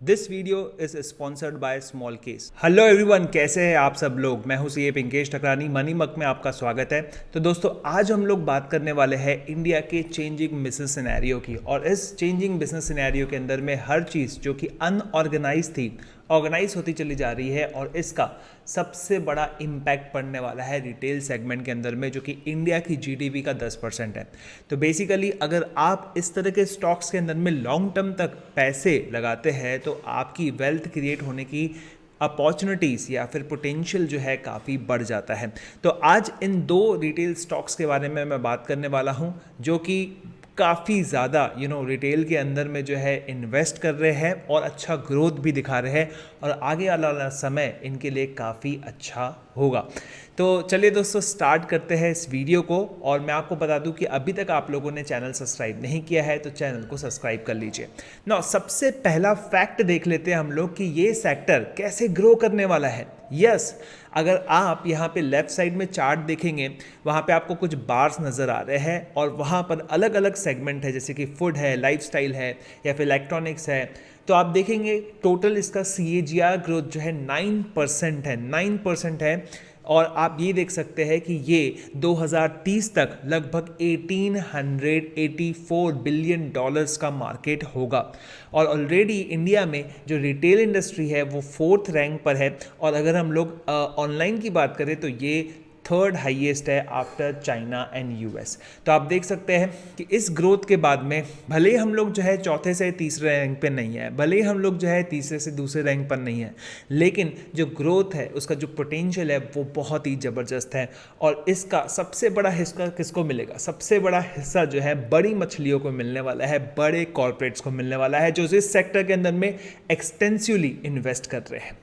This video is sponsored by small case. Hello everyone, कैसे हैं आप सब लोग। मैं हूं सीए पिंकेश ठकरानी। मनी मक में आपका स्वागत है। तो दोस्तों, आज हम लोग बात करने वाले हैं इंडिया के चेंजिंग बिजनेस सिनेरियो की। और इस चेंजिंग बिजनेस सिनेरियो के अंदर में हर चीज़ जो कि अनऑर्गेनाइज थी, ऑर्गेनाइज होती चली जा रही है। और इसका सबसे बड़ा इम्पैक्ट पड़ने वाला है रिटेल सेगमेंट के अंदर में, जो कि इंडिया की जीडीपी का 10% है। तो बेसिकली अगर आप इस तरह के स्टॉक्स के अंदर में लॉन्ग टर्म तक पैसे लगाते हैं तो आपकी वेल्थ क्रिएट होने की अपॉर्चुनिटीज़ या फिर पोटेंशियल जो है काफ़ी बढ़ जाता है। तो आज इन दो रिटेल स्टॉक्स के बारे में मैं बात करने वाला हूं, जो कि काफ़ी ज़्यादा रिटेल के अंदर में जो है इन्वेस्ट कर रहे हैं और अच्छा ग्रोथ भी दिखा रहे हैं, और आगे वाला समय इनके लिए काफ़ी अच्छा होगा। तो चलिए दोस्तों, स्टार्ट करते हैं इस वीडियो को। और मैं आपको बता दूं कि अभी तक आप लोगों ने चैनल सब्सक्राइब नहीं किया है तो चैनल को सब्सक्राइब कर लीजिए ना। सबसे पहला फैक्ट देख लेते हैं हम लोग कि ये सेक्टर कैसे ग्रो करने वाला है। यस, अगर आप यहाँ पे लेफ्ट साइड में चार्ट देखेंगे, वहाँ पे आपको कुछ बार्स नज़र आ रहे हैं और वहाँ पर अलग अलग सेगमेंट है, जैसे कि फूड है, लाइफस्टाइल है या फिर इलेक्ट्रॉनिक्स है। तो आप देखेंगे टोटल इसका CAGR ग्रोथ जो है 9% है, 9% है। और आप ये देख सकते हैं कि ये 2030 तक लगभग 1884 बिलियन डॉलर्स का मार्केट होगा। और ऑलरेडी इंडिया में जो रिटेल इंडस्ट्री है वो 4th रैंक पर है। और अगर हम लोग ऑनलाइन की बात करें तो ये 3rd हाईएस्ट है आफ्टर चाइना एंड US। तो आप देख सकते हैं कि इस ग्रोथ के बाद में भले ही हम लोग जो है चौथे से तीसरे रैंक पे नहीं है, भले ही हम लोग जो है तीसरे से दूसरे रैंक पर नहीं है, लेकिन जो ग्रोथ है उसका जो पोटेंशियल है वो बहुत ही ज़बरदस्त है। और इसका सबसे बड़ा हिस्सा किसको मिलेगा? सबसे बड़ा हिस्सा जो है बड़ी मछलियों को मिलने वाला है, बड़े कॉर्पोरेट्स को मिलने वाला है, जो इस सेक्टर के अंदर में एक्सटेंसिवली इन्वेस्ट कर रहे हैं।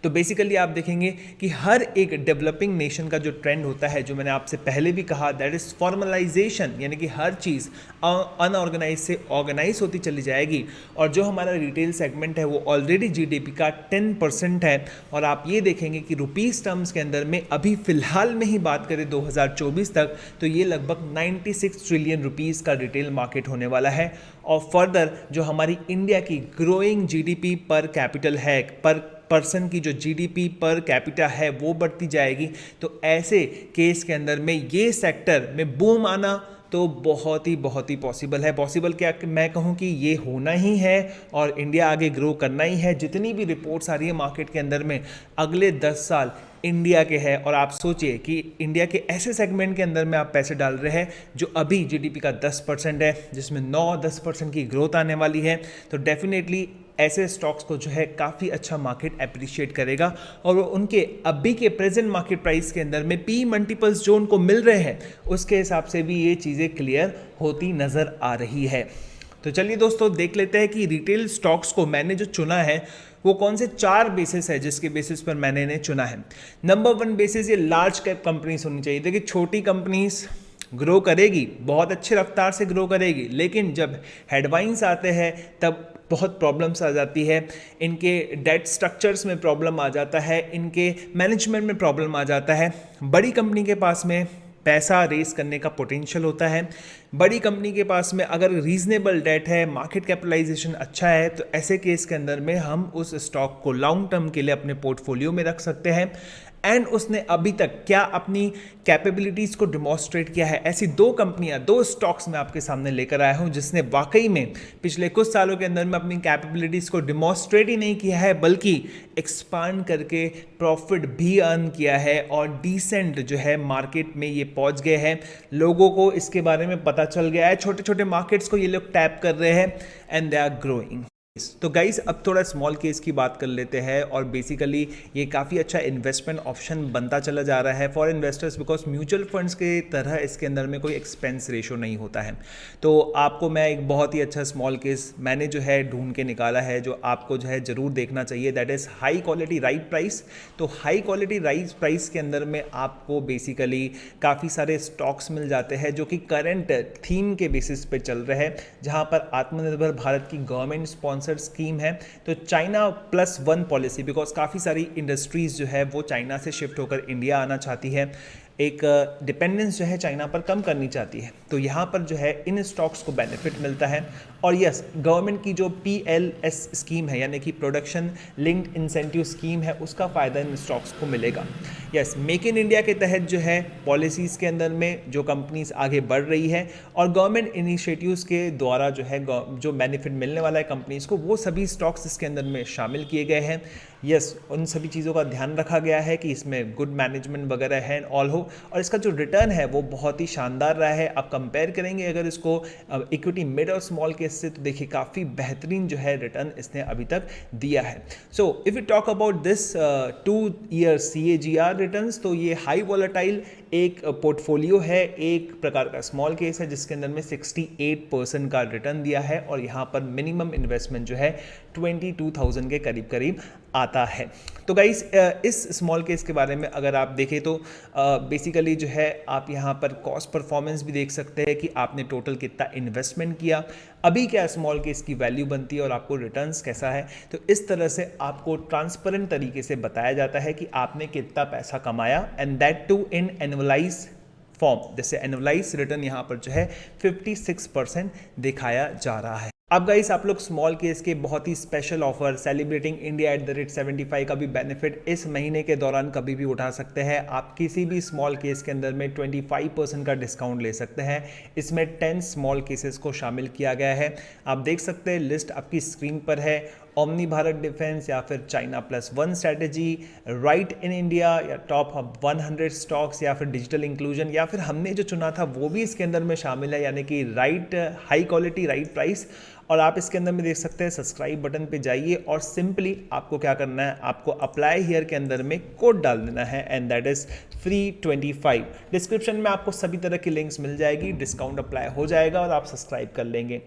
तो बेसिकली आप देखेंगे कि हर एक डेवलपिंग नेशन का जो ट्रेंड होता है, जो मैंने आपसे पहले भी कहा, दैट इज़ फॉर्मलाइजेशन, यानी कि हर चीज़ अनऑर्गेनाइज से ऑर्गेनाइज होती चली जाएगी। और जो हमारा रिटेल सेगमेंट है वो ऑलरेडी जीडीपी का 10% है। और आप ये देखेंगे कि रुपीज़ टर्म्स के अंदर में अभी फ़िलहाल में ही बात करें 2024 तक, तो ये लगभग 96 ट्रिलियन रुपीज़ का रिटेल मार्केट होने वाला है। और फर्दर जो हमारी इंडिया की ग्रोइंग जीडीपी पर कैपिटल है, पर पर्सन की जो जीडीपी पर कैपिटा है वो बढ़ती जाएगी। तो ऐसे केस के अंदर में ये सेक्टर में बूम आना तो बहुत ही पॉसिबल है। पॉसिबल क्या मैं कहूँ कि ये होना ही है और इंडिया आगे ग्रो करना ही है। जितनी भी रिपोर्ट्स आ रही है मार्केट के अंदर में, अगले 10 साल इंडिया के है। और आप सोचिए कि इंडिया के ऐसे सेगमेंट के अंदर में आप पैसे डाल रहे हैं जो अभी जीडीपी का 10% है, जिसमें 9-10% की ग्रोथ आने वाली है। तो डेफिनेटली ऐसे स्टॉक्स को जो है काफ़ी अच्छा मार्केट अप्रिशिएट करेगा। और वो उनके अभी के प्रेजेंट मार्केट प्राइस के अंदर में पी मल्टीपल्स जो उनको मिल रहे हैं, उसके हिसाब से भी ये चीज़ें क्लियर होती नज़र आ रही है। तो चलिए दोस्तों, देख लेते हैं कि रिटेल स्टॉक्स को मैंने जो चुना है वो कौन से 4 बेसिस है जिसके बेसिस पर मैंने इन्हें चुना है। नंबर 1 बेसिस, ये लार्ज कैप कंपनीज होनी चाहिए। देखिए, छोटी कंपनीज ग्रो करेगी, बहुत अच्छे रफ्तार से ग्रो करेगी, लेकिन जब हेडवाइंस आते हैं तब बहुत प्रॉब्लम्स आ जाती है। इनके डेट स्ट्रक्चर्स में प्रॉब्लम आ जाता है, इनके मैनेजमेंट में प्रॉब्लम आ जाता है। बड़ी कंपनी के पास में पैसा रेस करने का पोटेंशियल होता है। बड़ी कंपनी के पास में अगर रीजनेबल डेट है, मार्केट कैपिटलाइजेशन अच्छा है, तो ऐसे केस के अंदर में हम उस स्टॉक को लॉन्ग टर्म के लिए अपने पोर्टफोलियो में रख सकते हैं। एंड उसने अभी तक क्या अपनी कैपेबिलिटीज़ को डिमॉन्स्ट्रेट किया है, ऐसी 2 कंपनियां, 2 स्टॉक्स मैं आपके सामने लेकर आया हूं जिसने वाकई में पिछले कुछ सालों के अंदर में अपनी कैपेबिलिटीज़ को डिमॉन्स्ट्रेट ही नहीं किया है, बल्कि एक्सपांड करके प्रॉफिट भी अर्न किया है। और डिसेंट जो है मार्केट में ये पहुंच गए हैं, लोगों को इसके बारे में पता चल गया है, छोटे छोटे मार्केट्स को ये लोग टैप कर रहे हैं एंड दे आर ग्रोइंग। तो गाइस, अब थोड़ा स्मॉल केस की बात कर लेते हैं। और बेसिकली ये काफ़ी अच्छा इन्वेस्टमेंट ऑप्शन बनता चला जा रहा है for investors, because mutual funds के तरह इसके अंदर में कोई एक्सपेंस रेशो नहीं होता है। तो आपको मैं एक बहुत ही अच्छा स्मॉल केस मैंने जो है ढूंढ के निकाला है, जो आपको जो है ज़रूर देखना चाहिए, that is high quality right price. तो हाई क्वालिटी राइट प्राइस के अंदर में आपको बेसिकली काफ़ी सारे स्टॉक्स मिल जाते हैं जो कि करंट थीम के बेसिस पे चल रहे हैं, जहाँ पर आत्मनिर्भर भारत की गवर्नमेंट स्पॉन्सर स्कीम है। तो चाइना +1 पॉलिसी, बिकॉज काफ़ी सारी इंडस्ट्रीज जो है वो चाइना से शिफ्ट होकर इंडिया आना चाहती है, एक डिपेंडेंस जो है चाइना पर कम करनी चाहती है। तो यहाँ पर जो है इन स्टॉक्स को बेनिफिट मिलता है। और यस, गवर्नमेंट की जो PLS स्कीम है यानी कि प्रोडक्शन लिंक्ड इंसेंटिव स्कीम है, उसका फ़ायदा इन स्टॉक्स को मिलेगा। यस, मेक इन इंडिया के तहत जो है पॉलिसीज़ के अंदर में जो कंपनीज आगे बढ़ रही है और गवर्नमेंट इनिशिएटिव्स के द्वारा जो है जो बेनिफिट मिलने वाला है कंपनीज को, वो सभी स्टॉक्स इसके अंदर में शामिल किए गए हैं। यस, उन सभी चीज़ों का ध्यान रखा गया है कि इसमें गुड मैनेजमेंट वगैरह है ऑल हो, और इसका जो रिटर्न है वो बहुत ही शानदार रहा है। आप कंपेयर करेंगे अगर इसको इक्विटी मिड और स्मॉल केस से, तो देखिए काफ़ी बेहतरीन जो है रिटर्न इसने अभी तक दिया है। So if you talk about this 2 year CAGR returns, तो ये हाई वॉलेटाइल एक पोर्टफोलियो है, एक प्रकार का स्मॉल केस है जिसके अंदर में 68% का रिटर्न दिया है, और यहाँ पर मिनिमम इन्वेस्टमेंट जो है 22,000 के करीब करीब आता है। तो गाइस, इस स्मॉल केस के बारे में अगर आप देखें तो बेसिकली जो है आप यहाँ पर कॉस्ट परफॉर्मेंस भी देख सकते हैं कि आपने टोटल कितना इन्वेस्टमेंट किया, अभी क्या स्मॉल केस की वैल्यू बनती है और आपको रिटर्न्स कैसा है। तो इस तरह से आपको ट्रांसपेरेंट तरीके से बताया जाता है कि आपने कितना पैसा कमाया, and that too in annualise form. जैसे एनुअलाइज रिटर्न यहाँ पर जो है 56% दिखाया जा रहा है। अब गाइस, आप लोग स्मॉल केस के बहुत ही स्पेशल ऑफर सेलिब्रेटिंग इंडिया @75 का भी बेनिफिट इस महीने के दौरान कभी भी उठा सकते हैं। आप किसी भी स्मॉल केस के अंदर में 25% का डिस्काउंट ले सकते हैं। इसमें 10 स्मॉल केसेस को शामिल किया गया है। आप देख सकते हैं, लिस्ट आपकी स्क्रीन पर है। ओमनी भारत डिफेंस या फिर China +1 strategy, right in India या टॉप 100 स्टॉक्स या फिर डिजिटल इंक्लूजन, या फिर हमने जो चुना था वो भी इसके अंदर में शामिल है, यानी कि right high quality right price. और आप इसके अंदर में देख सकते हैं, सब्सक्राइब बटन पे जाइए और सिंपली आपको क्या करना है, आपको अप्लाई हियर के अंदर में कोड डाल देना है, and that is free25। Description में आपको सभी तरह की लिंक्स मिल जाएगी, डिस्काउंट अप्लाई हो जाएगा और आप सब्सक्राइब कर लेंगे।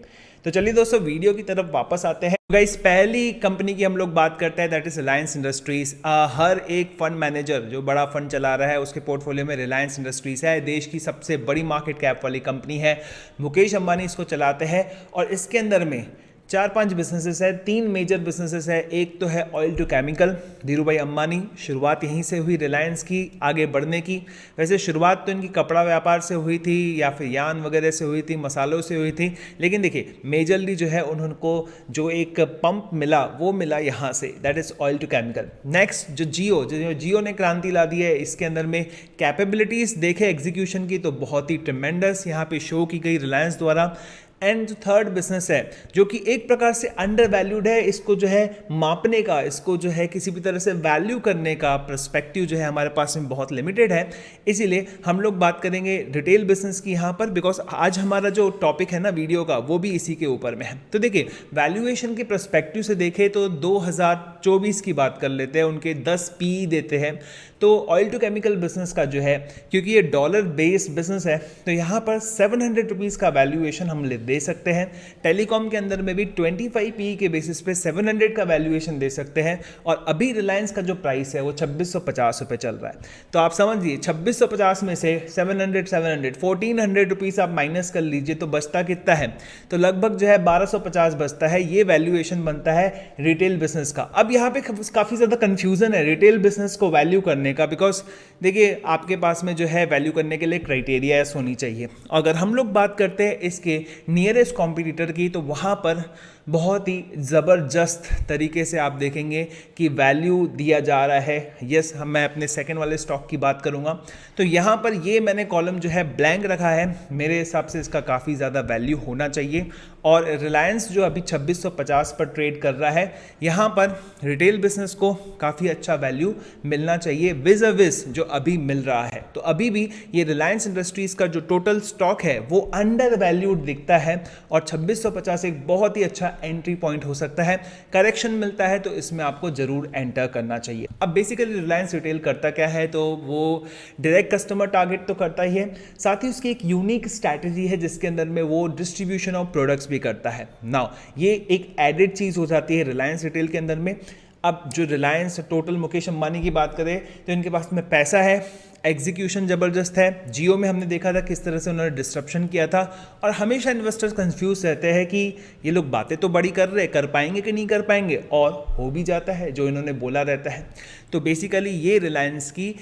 तो चलिए दोस्तों, वीडियो की तरफ वापस आते हैं। गाइस, पहली कंपनी की हम लोग बात करते हैं, दैट इज रिलायंस इंडस्ट्रीज। हर एक फंड मैनेजर जो बड़ा फंड चला रहा है उसके पोर्टफोलियो में रिलायंस इंडस्ट्रीज है। देश की सबसे बड़ी मार्केट कैप वाली कंपनी है, मुकेश अंबानी इसको चलाते हैं, और इसके अंदर में 4-5 बिजनेसेस है, 3 मेजर बिजनेसेस है। एक तो है ऑयल टू केमिकल, धीरू भाई अंबानी, शुरुआत यहीं से हुई रिलायंस की आगे बढ़ने की। वैसे शुरुआत तो इनकी कपड़ा व्यापार से हुई थी या फिर यान वगैरह से हुई थी, मसालों से हुई थी, लेकिन देखिए मेजरली जो है उनको जो एक पंप मिला वो मिला यहाँ से, that is oil to chemical. Next जो जियो ने क्रांति ला दी है, इसके अंदर में कैपेबिलिटीज देखे एग्जीक्यूशन की तो बहुत ही ट्रिमेंडस यहाँ पे शो की गई रिलायंस द्वारा। एंड जो थर्ड बिजनेस है जो कि एक प्रकार से अंडर वैल्यूड है, इसको जो है मापने का, इसको जो है किसी भी तरह से वैल्यू करने का पर्सपेक्टिव जो है हमारे पास में बहुत लिमिटेड है, इसीलिए हम लोग बात करेंगे रिटेल बिजनेस की यहाँ पर, बिकॉज आज हमारा जो टॉपिक है ना वीडियो का वो भी इसी के ऊपर में है। तो देखिए, वैल्यूएशन के पर्सपेक्टिव से देखें तो 2024 की बात कर लेते हैं, उनके 10 PE देते हैं। तो ऑयल टू केमिकल बिजनेस का जो है, क्योंकि ये डॉलर बेस्ड बिजनेस है, तो यहाँ पर 700 रुपीज़ का वैल्यूएशन हम दे सकते हैं। टेलीकॉम के अंदर में भी 25 PE के बेसिस पे 700 का वैल्यूएशन दे सकते हैं, और अभी रिलायंस का जो प्राइस है वो 2650 रुपये चल रहा है। तो आप समझिए 2650 में से 700 1400 रुपीज़ आप माइनस कर लीजिए तो बचता कितना है, तो लगभग जो है 1250 बचता है। ये वैल्यूएशन बनता है रिटेल बिजनेस का। अब यहाँ पे काफ़ी ज़्यादा कन्फ्यूजन है रिटेल बिजनेस को वैल्यू करने का, बिकॉज देखिए आपके पास में जो है वैल्यू करने के लिए क्राइटेरिया होनी चाहिए। अगर हम लोग बात करते हैं इसके नियरेस्ट कॉम्पिटिटर की, तो वहाँ पर बहुत ही ज़बरदस्त तरीके से आप देखेंगे कि वैल्यू दिया जा रहा है। यस, मैं अपने सेकंड वाले स्टॉक की बात करूँगा, तो यहाँ पर ये मैंने कॉलम जो है ब्लैंक रखा है। मेरे हिसाब से इसका काफ़ी ज़्यादा वैल्यू होना चाहिए, और रिलायंस जो अभी 2650 पर ट्रेड कर रहा है, यहाँ पर रिटेल बिजनेस को काफ़ी अच्छा वैल्यू मिलना चाहिए विज अविज जो अभी मिल रहा है। तो अभी भी ये रिलायंस इंडस्ट्रीज़ का जो टोटल स्टॉक है वो अंडर वैल्यूड दिखता है, और 2650 एक बहुत ही अच्छा एंट्री पॉइंट हो सकता है। करेक्शन मिलता है तो इसमें आपको जरूर एंटर करना चाहिए। अब बेसिकली रिलायंस रिटेल करता क्या है, तो वो डायरेक्ट कस्टमर टारगेट तो करता ही है, साथ ही उसकी एक यूनिक स्ट्रैटेजी है जिसके अंदर में वो डिस्ट्रीब्यूशन ऑफ प्रोडक्ट्स भी करता है। नाउ ये एक एडेड चीज़ हो जाती है रिलायंस रिटेल के अंदर में। अब जो रिलायंस टोटल मुकेश अंबानी की बात करें तो इनके पास में पैसा है, एग्जीक्यूशन ज़बरदस्त है। जियो में हमने देखा था किस तरह से उन्होंने डिस्ट्रप्शन किया था, और हमेशा इन्वेस्टर्स कंफ्यूज रहते हैं कि ये लोग बातें तो बड़ी कर रहे, कर पाएंगे कि नहीं कर पाएंगे, और हो भी जाता है जो इन्होंने बोला रहता है। तो बेसिकली ये रिलायंस की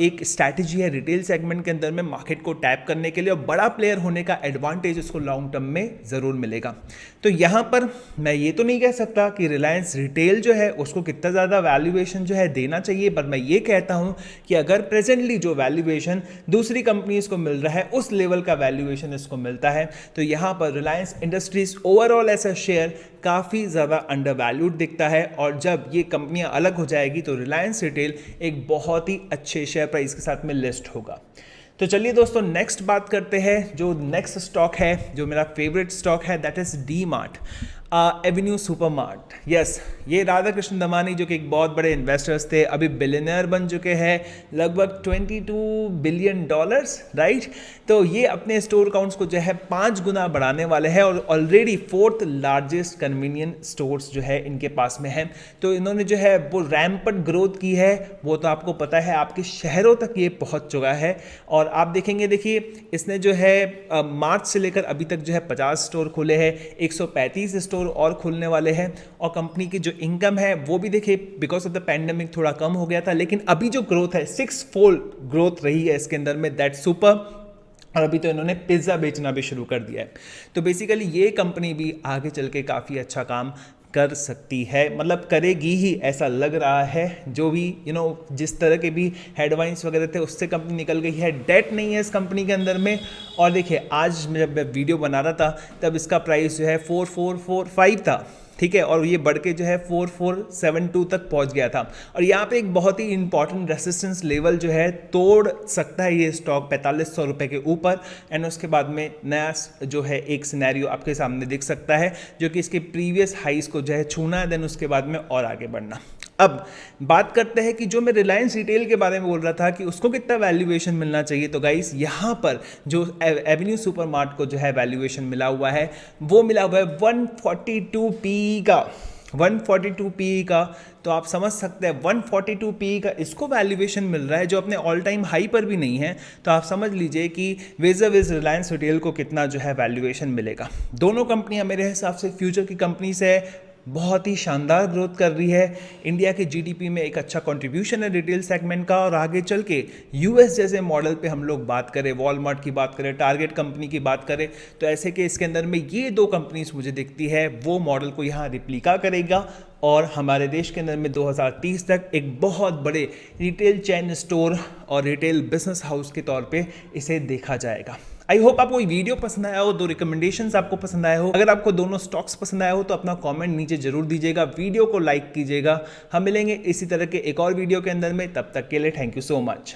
एक स्ट्रैटेजी है रिटेल सेगमेंट के अंदर में मार्केट को टैप करने के लिए, और बड़ा प्लेयर होने का एडवांटेज उसको लॉन्ग टर्म में ज़रूर मिलेगा। तो यहाँ पर मैं ये तो नहीं कह सकता कि रिलायंस रिटेल जो है उसको कितना ज़्यादा वैल्यूएशन जो है देना चाहिए, पर मैं ये कहता हूँ कि अगर प्रेजेंटली जो वैल्यूएशन दूसरी कंपनीज को मिल रहा है उस लेवल का वैल्यूएशन इसको मिलता है, तो यहाँ पर रिलायंस इंडस्ट्रीज ओवरऑल ऐसा शेयर काफ़ी ज़्यादा अंडर वैल्यूड दिखता है। और जब ये कंपनियां अलग हो जाएगी तो रिलायंस रिटेल एक बहुत ही अच्छे शेयर प्राइस के साथ में लिस्ट होगा। तो चलिए दोस्तों, नेक्स्ट बात करते हैं। जो नेक्स्ट स्टॉक है, जो मेरा फेवरेट स्टॉक है, that is D mart, Avenue supermart. Yes, ये राधा कृष्ण दमानी जो कि एक बहुत बड़े इन्वेस्टर्स थे, अभी बिलियनर बन चुके हैं, लगभग $22 बिलियन, राइट। तो ये अपने स्टोर काउंट्स को जो है 5 गुना बढ़ाने वाले हैं, और already 4th largest convenient stores जो है इनके पास में है। तो इन्होंने जो है वो रैम्पट ग्रोथ की है, वो तो आपको पता है, आपके शहरों तक ये पहुंच चुका है। और आप देखेंगे, देखिए इसने जो है मार्च से लेकर अभी तक जो है 50 स्टोर खुले हैं, 135 स्टोर और खुलने वाले हैं। और कंपनी की जो इनकम है वो भी देखिए बिकॉज ऑफ द पैंडेमिक थोड़ा कम हो गया था, लेकिन अभी जो ग्रोथ है 6-fold ग्रोथ रही है इसके अंदर में, दैट सुपर। और अभी तो इन्होंने पिज्ज़ा बेचना भी शुरू कर दिया है। तो बेसिकली ये कंपनी भी आगे चल के काफ़ी अच्छा काम कर सकती है, मतलब करेगी ही, ऐसा लग रहा है। जो भी जिस तरह के भी हेडलाइंस वगैरह थे उससे कंपनी निकल गई है। डेट नहीं है इस कंपनी के अंदर में। और देखिए आज जब मैं वीडियो बना रहा था तब इसका प्राइस जो है 4445 था, ठीक है, और ये बढ़ के जो है 4472 तक पहुंच गया था। और यहाँ पे एक बहुत ही इंपॉर्टेंट रेसिस्टेंस लेवल जो है तोड़ सकता है ये स्टॉक 4500 रुपये के ऊपर। एंड उसके बाद में नया जो है एक सिनेरियो आपके सामने दिख सकता है, जो कि इसके प्रीवियस हाइस को जो है छूना है, देन उसके बाद में और आगे बढ़ना। अब बात करते हैं कि जो मैं रिलायंस रिटेल के बारे में बोल रहा था कि उसको कितना वैल्यूएशन मिलना चाहिए। तो गाइस, यहाँ पर जो एवेन्यू सुपरमार्ट को जो है वैल्यूएशन मिला हुआ है वो मिला हुआ है 142 PE का, 142 PE का। तो आप समझ सकते हैं 142 PE का इसको वैल्यूएशन मिल रहा है, जो अपने ऑल टाइम हाई पर भी नहीं है। तो आप समझ लीजिए कि वेज रिलायंस रिटेल को कितना जो है वैल्यूएशन मिलेगा। दोनों कंपनियां मेरे हिसाब से फ्यूचर की कंपनी से बहुत ही शानदार ग्रोथ कर रही है। इंडिया के जीडीपी में एक अच्छा कंट्रीब्यूशन है रिटेल सेगमेंट का, और आगे चल के यूएस जैसे मॉडल पे हम लोग बात करें, वॉलमार्ट की बात करें, टारगेट कंपनी की बात करें, तो ऐसे के इसके अंदर में ये 2 कंपनीज मुझे दिखती है वो मॉडल को यहाँ रिप्लिका करेगा, और हमारे देश के अंदर में 2030 तक एक बहुत बड़े रिटेल चेन स्टोर और रिटेल बिजनेस हाउस के तौर पे इसे देखा जाएगा। आई होप आपको ये वीडियो पसंद आया हो, 2 रिकमेंडेशंस आपको पसंद आया हो। अगर आपको दोनों स्टॉक्स पसंद आया हो तो अपना कमेंट नीचे जरूर दीजिएगा, वीडियो को लाइक कीजिएगा। हम मिलेंगे इसी तरह के एक और वीडियो के अंदर में, तब तक के लिए थैंक यू सो मच।